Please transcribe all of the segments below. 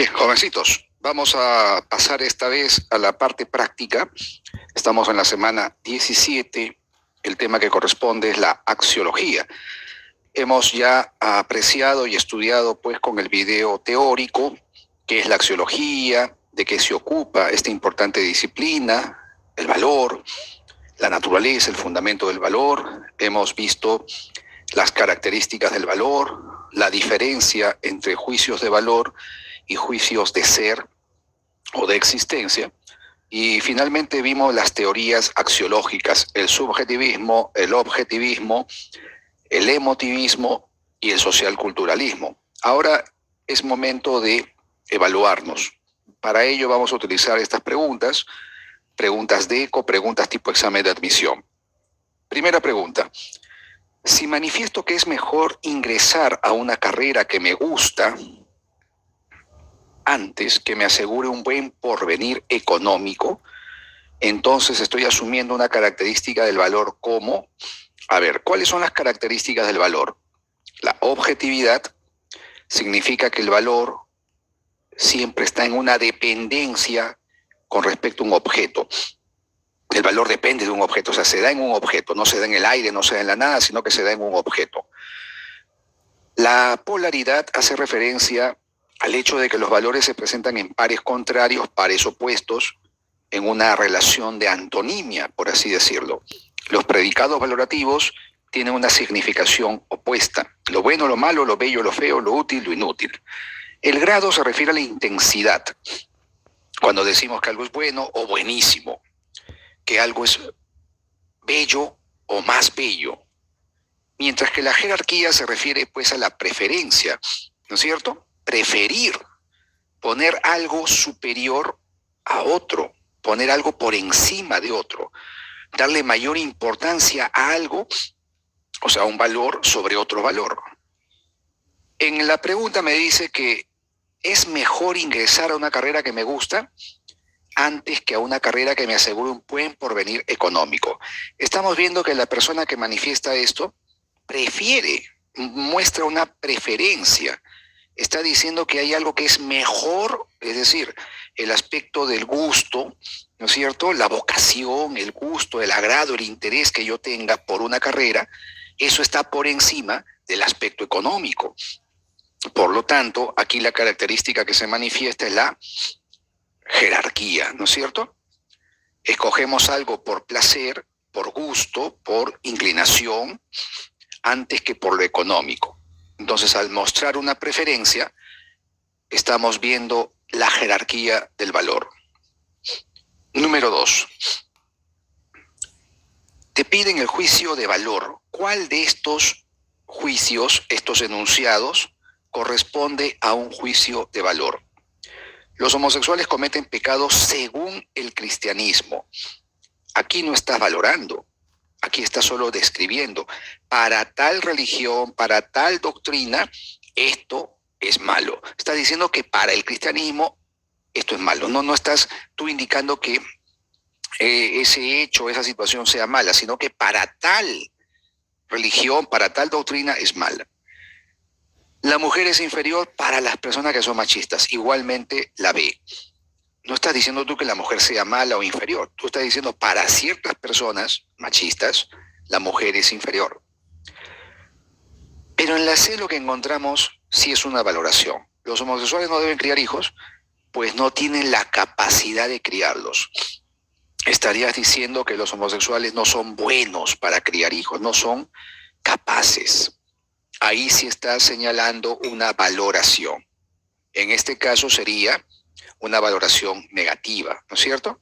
Bien, jovencitos, vamos a pasar esta vez a la parte práctica. Estamos en la semana 17. El tema que corresponde es la axiología. Hemos ya apreciado y estudiado pues con el video teórico qué es la axiología, de qué se ocupa esta importante disciplina, el valor, la naturaleza, el fundamento del valor. Hemos visto las características del valor, la diferencia entre juicios de valor y juicios de ser o de existencia. Y finalmente vimos las teorías axiológicas, el subjetivismo, el objetivismo, el emotivismo y el socialculturalismo. Ahora es momento de evaluarnos. Para ello vamos a utilizar estas preguntas, preguntas de ECO, preguntas tipo examen de admisión. Primera pregunta. Si manifiesto que es mejor ingresar a una carrera que me gusta antes que me asegure un buen porvenir económico, entonces estoy asumiendo una característica del valor como, a ver, ¿cuáles son las características del valor? La objetividad significa que el valor siempre está en una dependencia con respecto a un objeto. El valor depende de un objeto, o sea, se da en un objeto, no se da en el aire, no se da en la nada, sino que se da en un objeto. La polaridad hace referencia al hecho de que los valores se presentan en pares contrarios, pares opuestos, en una relación de antonimia, por así decirlo. Los predicados valorativos tienen una significación opuesta. Lo bueno, lo malo, lo bello, lo feo, lo útil, lo inútil. El grado se refiere a la intensidad. Cuando decimos que algo es bueno o buenísimo, que algo es bello o más bello. Mientras que la jerarquía se refiere pues a la preferencia, ¿no es cierto? Preferir, poner algo superior a otro, poner algo por encima de otro, darle mayor importancia a algo, o sea, un valor sobre otro valor. En la pregunta me dice que es mejor ingresar a una carrera que me gusta antes que a una carrera que me asegure un buen porvenir económico. Estamos viendo que la persona que manifiesta esto prefiere, muestra una preferencia. Está diciendo que hay algo que es mejor, es decir, el aspecto del gusto, ¿no es cierto? La vocación, el gusto, el agrado, el interés que yo tenga por una carrera, eso está por encima del aspecto económico. Por lo tanto, aquí la característica que se manifiesta es la jerarquía, ¿no es cierto? Escogemos algo por placer, por gusto, por inclinación, antes que por lo económico. Entonces, al mostrar una preferencia, estamos viendo la jerarquía del valor. Número 2. Te piden el juicio de valor. ¿Cuál de estos juicios, estos enunciados, corresponde a un juicio de valor? Los homosexuales cometen pecados según el cristianismo. Aquí no estás valorando. Aquí está solo describiendo. Para tal religión, para tal doctrina, esto es malo. Está diciendo que para el cristianismo esto es malo. No estás tú indicando que ese hecho, esa situación sea mala, sino que para tal religión, para tal doctrina es mala. La mujer es inferior para las personas que son machistas. Igualmente la ve. No estás diciendo tú que la mujer sea mala o inferior. Tú estás diciendo para ciertas personas machistas, la mujer es inferior. Pero en la C lo que encontramos sí es una valoración. Los homosexuales no deben criar hijos, pues no tienen la capacidad de criarlos. Estarías diciendo que los homosexuales no son buenos para criar hijos, no son capaces. Ahí sí estás señalando una valoración. En este caso sería una valoración negativa, ¿no es cierto?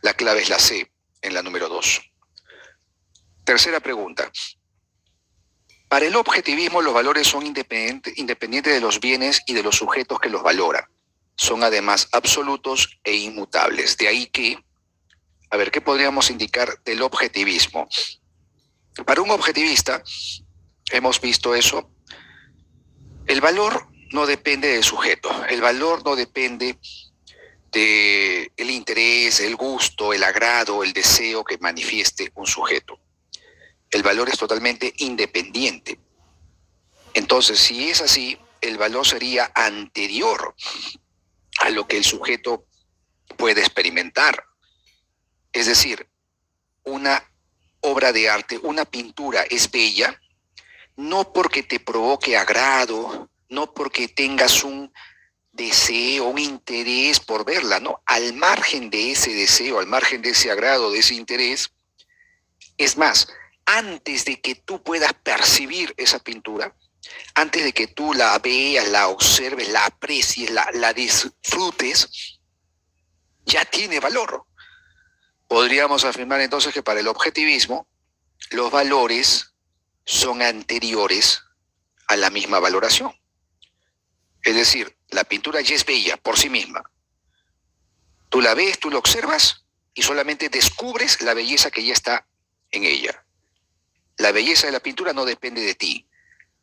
La clave es la C, en la número 2. Tercera pregunta. Para el objetivismo, los valores son independientes de los bienes y de los sujetos que los valoran. Son además absolutos e inmutables. De ahí que, a ver, ¿qué podríamos indicar del objetivismo? Para un objetivista, hemos visto eso, el valor no depende del sujeto, el valor no depende del interés, el gusto, el agrado, el deseo que manifieste un sujeto. El valor es totalmente independiente. Entonces, si es así, el valor sería anterior a lo que el sujeto puede experimentar. Es decir, una obra de arte, una pintura es bella, no porque te provoque agrado, no porque tengas un deseo, un interés por verla, ¿no? Al margen de ese deseo, al margen de ese agrado, de ese interés, es más, antes de que tú puedas percibir esa pintura, antes de que tú la veas, la observes, la aprecies, la disfrutes, ya tiene valor. Podríamos afirmar entonces que para el objetivismo, los valores son anteriores a la misma valoración. Es decir, la pintura ya es bella por sí misma. Tú la ves, tú la observas y solamente descubres la belleza que ya está en ella. La belleza de la pintura no depende de ti.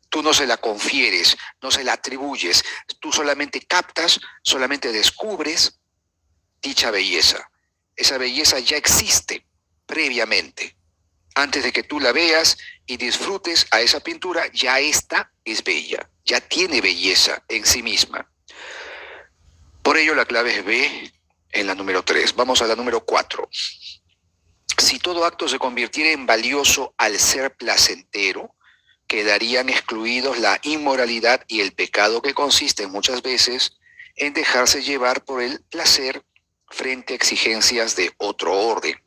Tú no se la confieres, no se la atribuyes. Tú solamente captas, solamente descubres dicha belleza. Esa belleza ya existe previamente. Antes de que tú la veas y disfrutes a esa pintura, ya esta es bella, ya tiene belleza en sí misma. Por ello la clave es B en la número 3. Vamos a la número 4. Si todo acto se convirtiera en valioso al ser placentero, quedarían excluidos la inmoralidad y el pecado, que consiste muchas veces en dejarse llevar por el placer frente a exigencias de otro orden.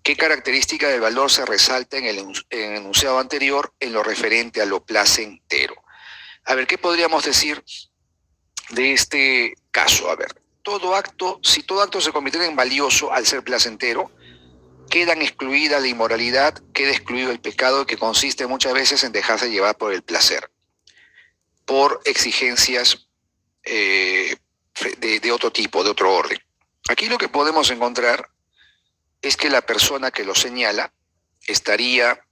¿Qué característica del valor se resalta en el enunciado anterior en lo referente a lo placentero? A ver, ¿qué podríamos decir de este caso? A ver, si todo acto se convirtiera en valioso al ser placentero, quedan excluida la inmoralidad, queda excluido el pecado, que consiste muchas veces en dejarse llevar por el placer, por exigencias de otro tipo, de otro orden. Aquí lo que podemos encontrar es que la persona que lo señala estaría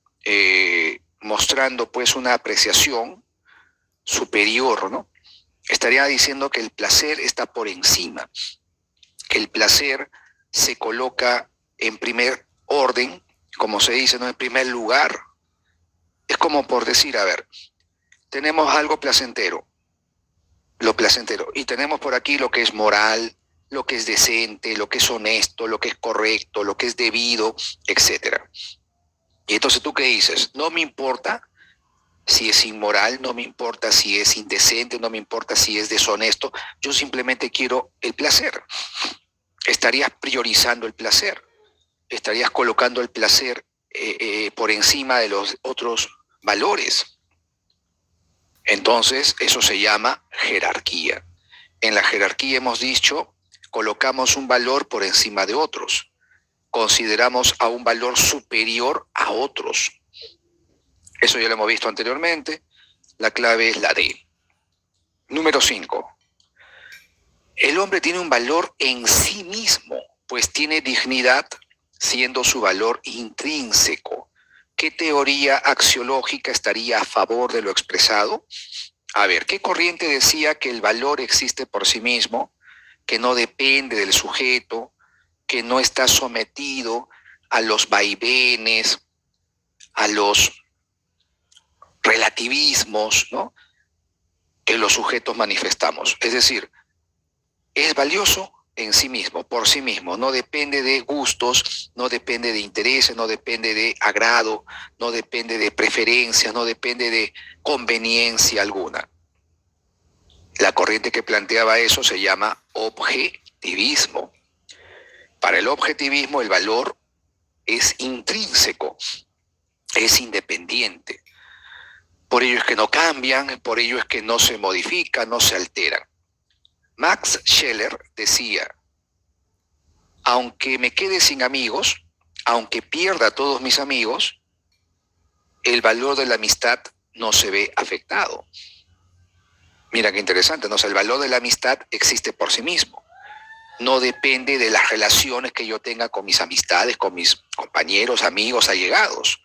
mostrando pues una apreciación superior, ¿no? Estaría diciendo que el placer está por encima, que el placer se coloca en primer orden, como se dice, ¿no? En primer lugar. Es como por decir, a ver, tenemos algo placentero, lo placentero, y tenemos por aquí lo que es moral, lo que es decente, lo que es honesto, lo que es correcto, lo que es debido, etcétera. Y entonces, ¿tú qué dices? No me importa si es inmoral, no me importa si es indecente, no me importa si es deshonesto, yo simplemente quiero el placer. Estarías priorizando el placer, estarías colocando el placer por encima de los otros valores. Entonces, eso se llama jerarquía. En la jerarquía hemos dicho, colocamos un valor por encima de otros. Consideramos a un valor superior a otros. Eso ya lo hemos visto anteriormente. La clave es la D. Número 5. El hombre tiene un valor en sí mismo, pues tiene dignidad, siendo su valor intrínseco. ¿Qué teoría axiológica estaría a favor de lo expresado? A ver, ¿qué corriente decía que el valor existe por sí mismo, que no depende del sujeto, que no está sometido a los vaivenes, a los relativismos, ¿no?, que los sujetos manifestamos? Es decir, es valioso en sí mismo, por sí mismo, no depende de gustos, no depende de intereses, no depende de agrado, no depende de preferencias, no depende de conveniencia alguna. La corriente que planteaba eso se llama objetivismo. Para el objetivismo el valor es intrínseco, es independiente. Por ello es que no cambian, por ello es que no se modifican, no se alteran. Max Scheler decía, aunque me quede sin amigos, aunque pierda a todos mis amigos, el valor de la amistad no se ve afectado. Mira qué interesante, ¿no? O sea, el valor de la amistad existe por sí mismo. No depende de las relaciones que yo tenga con mis amistades, con mis compañeros, amigos, allegados.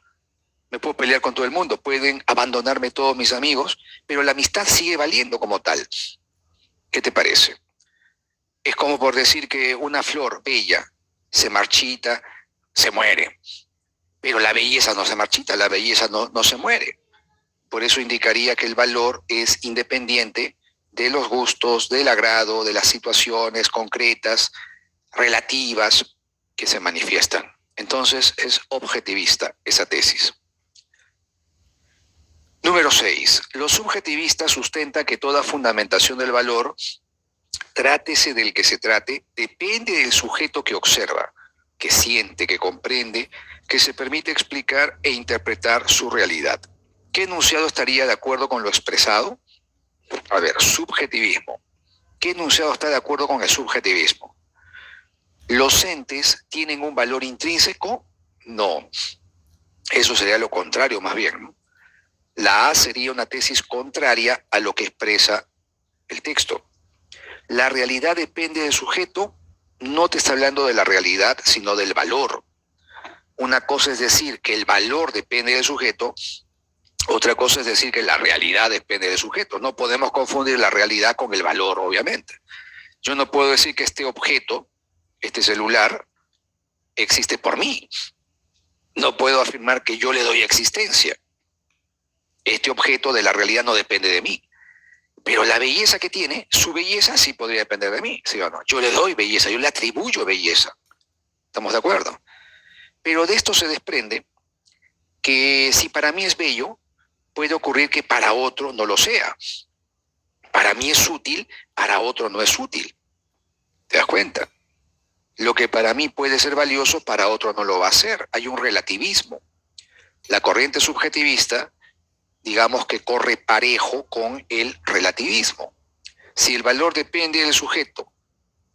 Me puedo pelear con todo el mundo, pueden abandonarme todos mis amigos, pero la amistad sigue valiendo como tal. ¿Qué te parece? Es como por decir que una flor bella se marchita, se muere, pero la belleza no se marchita, la belleza no se muere. Por eso indicaría que el valor es independiente de los gustos, del agrado, de las situaciones concretas, relativas que se manifiestan. Entonces es objetivista esa tesis. Número 6. Los subjetivistas sustentan que toda fundamentación del valor, trátese del que se trate, depende del sujeto que observa, que siente, que comprende, que se permite explicar e interpretar su realidad. ¿Qué enunciado estaría de acuerdo con lo expresado? A ver, subjetivismo. ¿Qué enunciado está de acuerdo con el subjetivismo? ¿Los entes tienen un valor intrínseco? No. Eso sería lo contrario, más bien, ¿no? La A sería una tesis contraria a lo que expresa el texto. La realidad depende del sujeto. No te está hablando de la realidad, sino del valor. Una cosa es decir que el valor depende del sujeto, otra cosa es decir que la realidad depende del sujeto. No podemos confundir la realidad con el valor, obviamente. Yo no puedo decir que este objeto, este celular, existe por mí. No puedo afirmar que yo le doy existencia. Este objeto de la realidad no depende de mí. Pero la belleza que tiene, su belleza sí podría depender de mí, ¿sí o no? Yo le doy belleza, yo le atribuyo belleza. ¿Estamos de acuerdo? Pero de esto se desprende que si para mí es bello, puede ocurrir que para otro no lo sea. Para mí es útil, para otro no es útil. ¿Te das cuenta? Lo que para mí puede ser valioso, para otro no lo va a ser. Hay un relativismo. La corriente subjetivista, digamos que corre parejo con el relativismo. Si el valor depende del sujeto,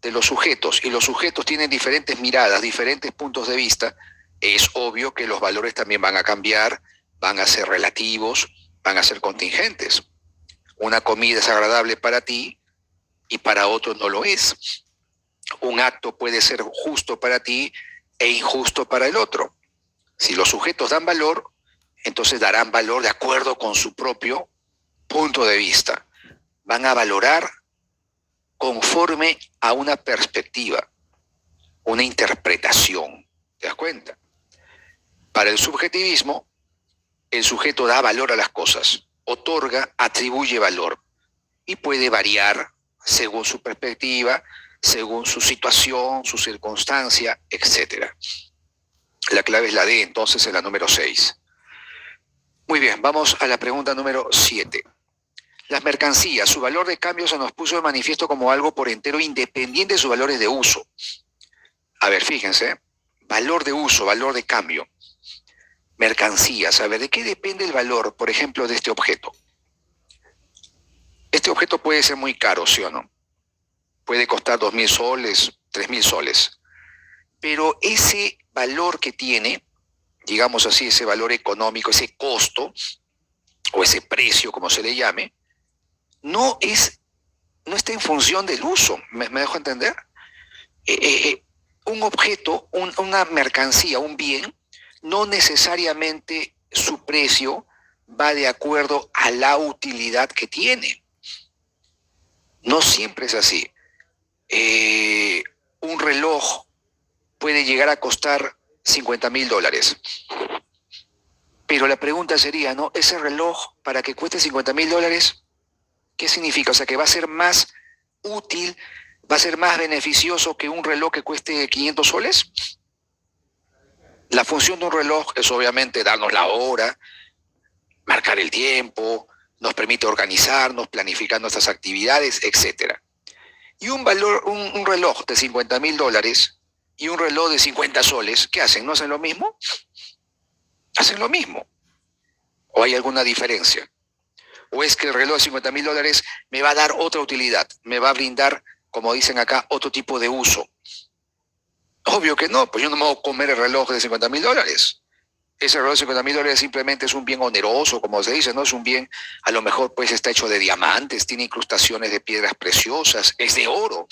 de los sujetos, y los sujetos tienen diferentes miradas, diferentes puntos de vista, es obvio que los valores también van a cambiar, van a ser relativos, van a ser contingentes. Una comida es agradable para ti y para otro no lo es. Un acto puede ser justo para ti e injusto para el otro. Si los sujetos dan valor, entonces darán valor de acuerdo con su propio punto de vista. Van a valorar conforme a una perspectiva, una interpretación. ¿Te das cuenta? Para el subjetivismo, el sujeto da valor a las cosas, otorga, atribuye valor y puede variar según su perspectiva, según su situación, su circunstancia, etc. La clave es la D, entonces, en la número 6. Muy bien, vamos a la pregunta número 7. Las mercancías, su valor de cambio se nos puso de manifiesto como algo por entero independiente de sus valores de uso. A ver, fíjense, valor de uso, valor de cambio. Mercancías, a ver, ¿de qué depende el valor, por ejemplo, de este objeto? Este objeto puede ser muy caro, ¿sí o no? Puede costar 2.000 soles, 3.000 soles. Pero ese valor que tiene, digamos así, ese valor económico, ese costo, o ese precio, como se le llame, no está en función del uso. ¿Me dejo entender? Un objeto, una mercancía, un bien, no necesariamente su precio va de acuerdo a la utilidad que tiene. No siempre es así. Un reloj puede llegar a costar $50.000. Pero la pregunta sería, ¿no? Ese reloj, para que cueste $50.000, ¿qué significa? O sea, que va a ser más útil, va a ser más beneficioso que un reloj que cueste 500 soles. La función de un reloj es obviamente darnos la hora, marcar el tiempo, nos permite organizarnos, planificar nuestras actividades, etc. Y un reloj de $50.000 y un reloj de 50 soles, ¿qué hacen? ¿No hacen lo mismo? Hacen lo mismo. ¿O hay alguna diferencia? ¿O es que el reloj de $50.000 me va a dar otra utilidad? ¿Me va a brindar, como dicen acá, otro tipo de uso? Obvio que no, pues yo no me voy a comer el reloj de $50.000. Ese reloj de $50.000 simplemente es un bien oneroso, como se dice, ¿no? Es un bien, a lo mejor pues está hecho de diamantes, tiene incrustaciones de piedras preciosas, es de oro.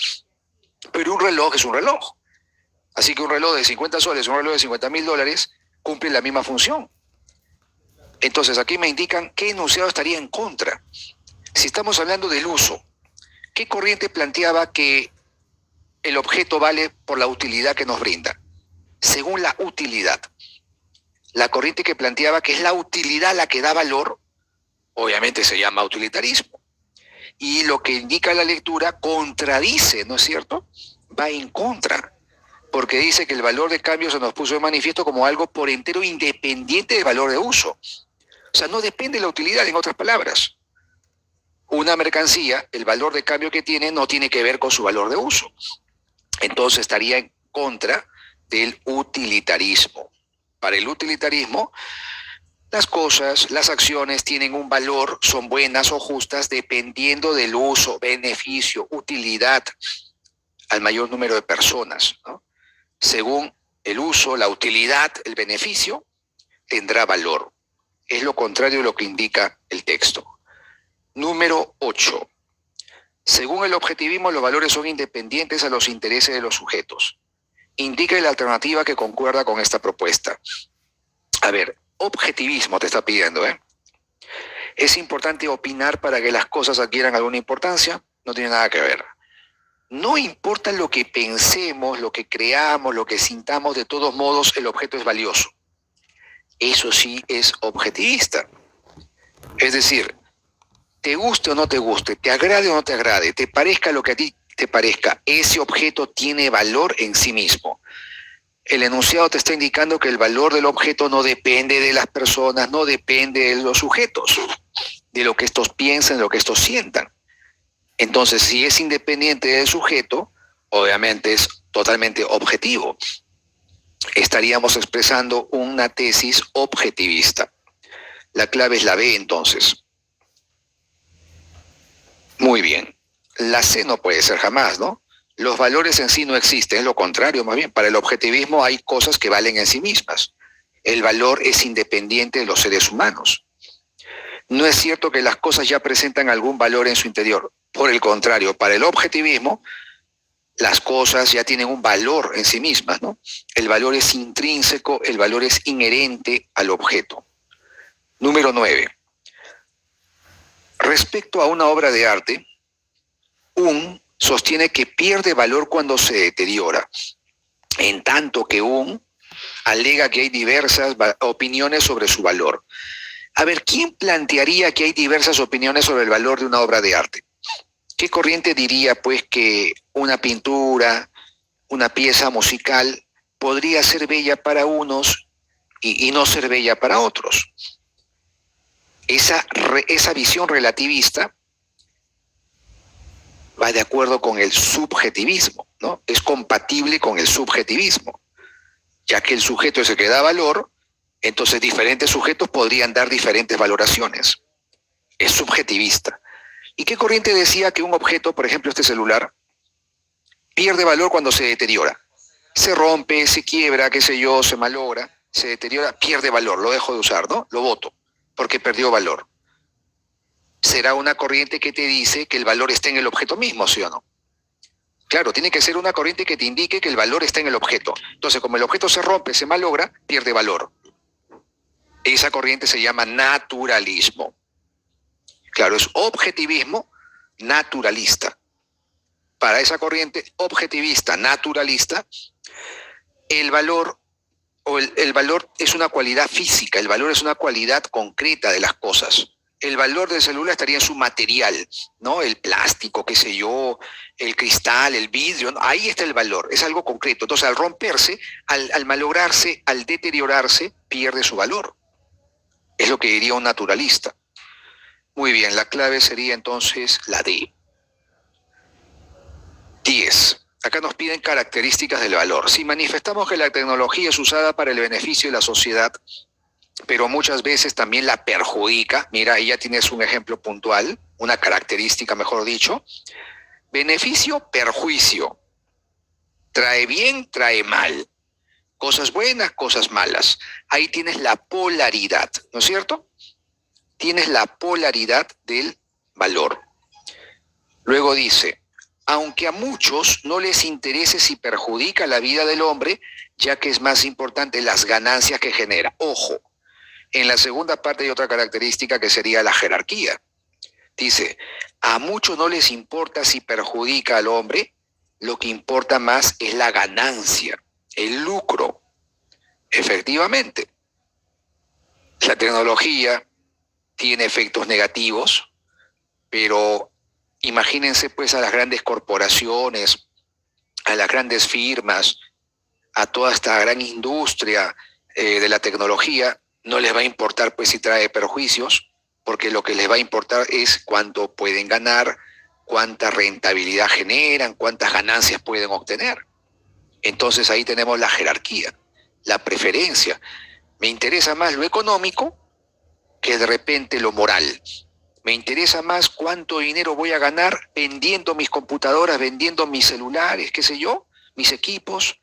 Pero un reloj es un reloj. Así que un reloj de 50 soles, un reloj de $50.000 cumple la misma función. Entonces aquí me indican qué enunciado estaría en contra. Si estamos hablando del uso, ¿qué corriente planteaba que el objeto vale por la utilidad que nos brinda? Según la utilidad. La corriente que planteaba que es la utilidad la que da valor, Obviamente se llama utilitarismo. Y lo que indica la lectura contradice, ¿no es cierto? Va en contra, porque dice que el valor de cambio se nos puso de manifiesto como algo por entero independiente del valor de uso. O sea, no depende de la utilidad, en otras palabras. Una mercancía, el valor de cambio que tiene no tiene que ver con su valor de uso. Entonces estaría en contra del utilitarismo. Para el utilitarismo, las cosas, las acciones tienen un valor, son buenas o justas dependiendo del uso, beneficio, utilidad al mayor número de personas, ¿no? Según el uso, la utilidad, el beneficio, tendrá valor. Es lo contrario de lo que indica el texto. Número 8. Según el objetivismo, los valores son independientes a los intereses de los sujetos. Indica la alternativa que concuerda con esta propuesta. A ver, objetivismo te está pidiendo, ¿eh? ¿Es importante opinar para que las cosas adquieran alguna importancia? No tiene nada que ver. No importa lo que pensemos, lo que creamos, lo que sintamos, de todos modos el objeto es valioso. Eso sí es objetivista. Es decir, te guste o no te guste, te agrade o no te agrade, te parezca lo que a ti te parezca, ese objeto tiene valor en sí mismo. El enunciado te está indicando que el valor del objeto no depende de las personas, no depende de los sujetos, de lo que estos piensan, de lo que estos sientan. Entonces, si es independiente del sujeto, obviamente es totalmente objetivo. Estaríamos expresando una tesis objetivista. La clave es la B, entonces. Muy bien. La C no puede ser jamás, ¿no? Los valores en sí no existen, es lo contrario, más bien. Para el objetivismo hay cosas que valen en sí mismas. El valor es independiente de los seres humanos. No es cierto que las cosas ya presentan algún valor en su interior. Por el contrario, para el objetivismo, las cosas ya tienen un valor en sí mismas, ¿no? El valor es intrínseco, el valor es inherente al objeto. Número 9. Respecto a una obra de arte, sostiene que pierde valor cuando se deteriora, en tanto que alega que hay diversas opiniones sobre su valor. A ver, ¿quién plantearía que hay diversas opiniones sobre el valor de una obra de arte? ¿Qué corriente diría, pues, que una pintura, una pieza musical, podría ser bella para unos y no ser bella para otros? Esa visión relativista va de acuerdo con el subjetivismo, ¿no? Es compatible con el subjetivismo, ya que el sujeto es el que da valor, entonces diferentes sujetos podrían dar diferentes valoraciones. Es subjetivista. ¿Y qué corriente decía que un objeto, por ejemplo este celular, pierde valor cuando se deteriora? Se rompe, se quiebra, qué sé yo, se malogra, se deteriora, pierde valor, lo dejo de usar, ¿no? Lo boto, porque perdió valor. Será una corriente que te dice que el valor está en el objeto mismo, ¿sí o no? Claro, tiene que ser una corriente que te indique que el valor está en el objeto. Entonces, como el objeto se rompe, se malogra, pierde valor. Esa corriente se llama naturalismo. Claro, es objetivismo naturalista. Para esa corriente objetivista naturalista, el valor es una cualidad física, el valor es una cualidad concreta de las cosas. El valor del celular estaría en su material, ¿no? El plástico, qué sé yo, el cristal, el vidrio, ¿no? Ahí está el valor, es algo concreto. Entonces, al romperse, al malograrse, al deteriorarse, pierde su valor. Es lo que diría un naturalista. Muy bien, la clave sería entonces la D. 10. Acá nos piden características del valor. Si manifestamos que la tecnología es usada para el beneficio de la sociedad, pero muchas veces también la perjudica. Mira, ahí ya tienes un ejemplo puntual, una característica, mejor dicho. Beneficio, perjuicio. Trae bien, trae mal. Cosas buenas, cosas malas. Ahí tienes la polaridad, ¿no es cierto? Tienes la polaridad del valor. Luego dice, aunque a muchos no les interese si perjudica la vida del hombre, ya que es más importante las ganancias que genera. Ojo. En la segunda parte hay otra característica que sería la jerarquía. Dice, a muchos no les importa si perjudica al hombre, lo que importa más es la ganancia, el lucro. Efectivamente, la tecnología, tiene efectos negativos, pero imagínense pues a las grandes corporaciones, a las grandes firmas, a toda esta gran industria de la tecnología, no les va a importar pues si trae perjuicios, porque lo que les va a importar es cuánto pueden ganar, cuánta rentabilidad generan, cuántas ganancias pueden obtener. Entonces ahí tenemos la jerarquía, la preferencia. Me interesa más lo económico que de repente lo moral. Me interesa más cuánto dinero voy a ganar vendiendo mis computadoras, vendiendo mis celulares, qué sé yo, mis equipos,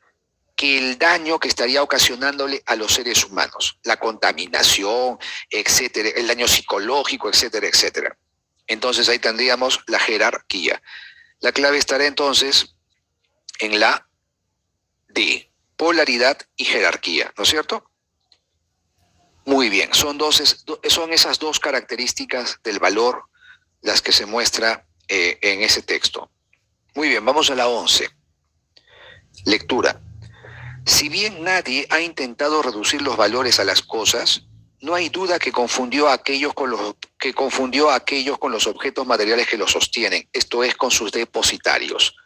que el daño que estaría ocasionándole a los seres humanos, la contaminación, etcétera, el daño psicológico, etcétera, etcétera. Entonces ahí tendríamos la jerarquía. La clave estará entonces en la D, polaridad y jerarquía, ¿no es cierto? Muy bien, son esas dos características del valor las que se muestra en ese texto. Muy bien, vamos a la 11. Lectura. Si bien nadie ha intentado reducir los valores a las cosas, no hay duda que confundió a aquellos con los objetos materiales que los sostienen, esto es, con sus depositarios.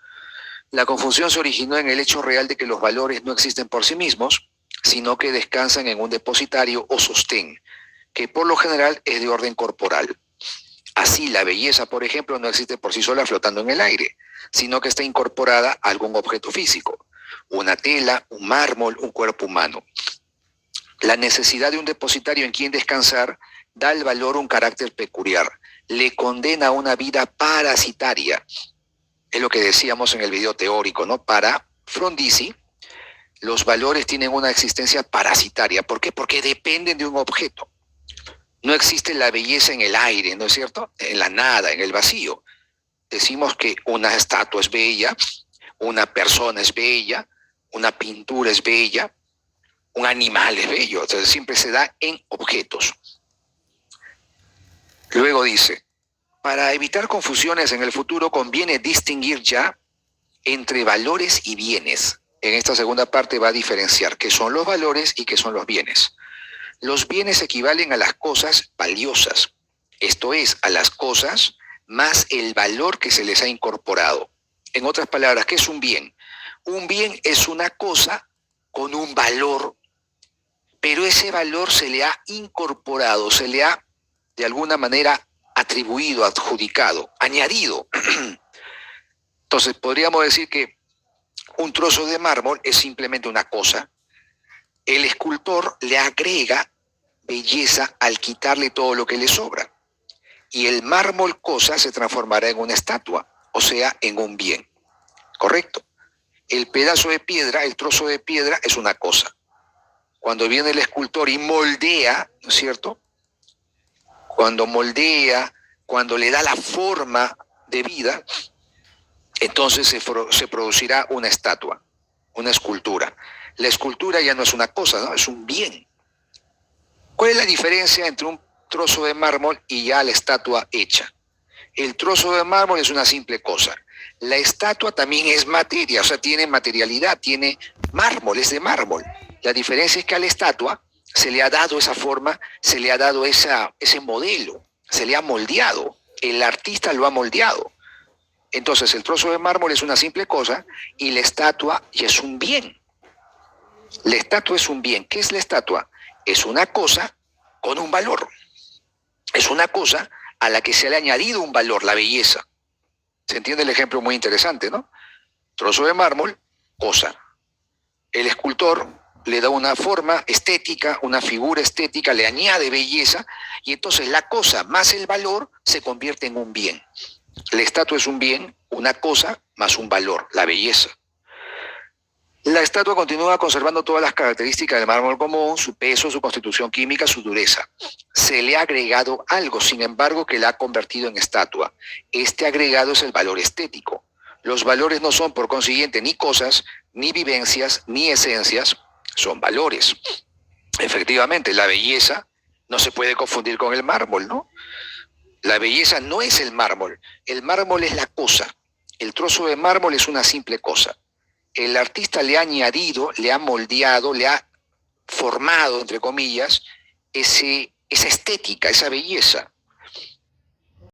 La confusión se originó en el hecho real de que los valores no existen por sí mismos, sino que descansan en un depositario o sostén, que por lo general es de orden corporal. Así, la belleza, por ejemplo, no existe por sí sola flotando en el aire, sino que está incorporada a algún objeto físico, una tela, un mármol, un cuerpo humano. La necesidad de un depositario en quien descansar da al valor un carácter peculiar, le condena a una vida parasitaria. Es lo que decíamos en el video teórico, ¿no? Para Frondizi, los valores tienen una existencia parasitaria. ¿Por qué? Porque dependen de un objeto. No existe la belleza en el aire, ¿no es cierto? En la nada, en el vacío. Decimos que una estatua es bella, una persona es bella, una pintura es bella, un animal es bello. Entonces siempre se da en objetos. Luego dice, para evitar confusiones en el futuro conviene distinguir ya entre valores y bienes. En esta segunda parte va a diferenciar qué son los valores y qué son los bienes. Los bienes equivalen a las cosas valiosas, esto es, a las cosas más el valor que se les ha incorporado. En otras palabras, ¿qué es un bien? Un bien es una cosa con un valor, pero ese valor se le ha incorporado, se le ha de alguna manera atribuido, adjudicado, añadido. Entonces podríamos decir que un trozo de mármol es simplemente una cosa. El escultor le agrega belleza al quitarle todo lo que le sobra. Y el mármol cosa se transformará en una estatua, o sea, en un bien. ¿Correcto? El pedazo de piedra, el trozo de piedra es una cosa. Cuando viene el escultor y moldea, ¿no es cierto? Cuando moldea, cuando le da la forma de vida, entonces se producirá una estatua, una escultura. La escultura ya no es una cosa, ¿no? Es un bien. ¿Cuál es la diferencia entre un trozo de mármol y ya la estatua hecha? El trozo de mármol es una simple cosa. La estatua también es materia, o sea, tiene materialidad, tiene mármol, es de mármol. La diferencia es que a la estatua se le ha dado esa forma, se le ha dado ese modelo, se le ha moldeado. El artista lo ha moldeado. Entonces, el trozo de mármol es una simple cosa y la estatua ya es un bien. La estatua es un bien. ¿Qué es la estatua? Es una cosa con un valor. Es una cosa a la que se le ha añadido un valor, la belleza. ¿Se entiende el ejemplo? Muy interesante, ¿no? Trozo de mármol, cosa. El escultor le da una forma estética, una figura estética, le añade belleza y entonces la cosa más el valor se convierte en un bien. La estatua es un bien, una cosa más un valor, la belleza. La estatua continúa conservando todas las características del mármol común, su peso, su constitución química, su dureza. Se le ha agregado algo, sin embargo, que la ha convertido en estatua. Este agregado es el valor estético. Los valores no son, por consiguiente, ni cosas, ni vivencias, ni esencias, son valores. Efectivamente, la belleza no se puede confundir con el mármol, ¿no? La belleza no es el mármol es la cosa. El trozo de mármol es una simple cosa. El artista le ha añadido, le ha moldeado, le ha formado, entre comillas, ese esa estética, esa belleza.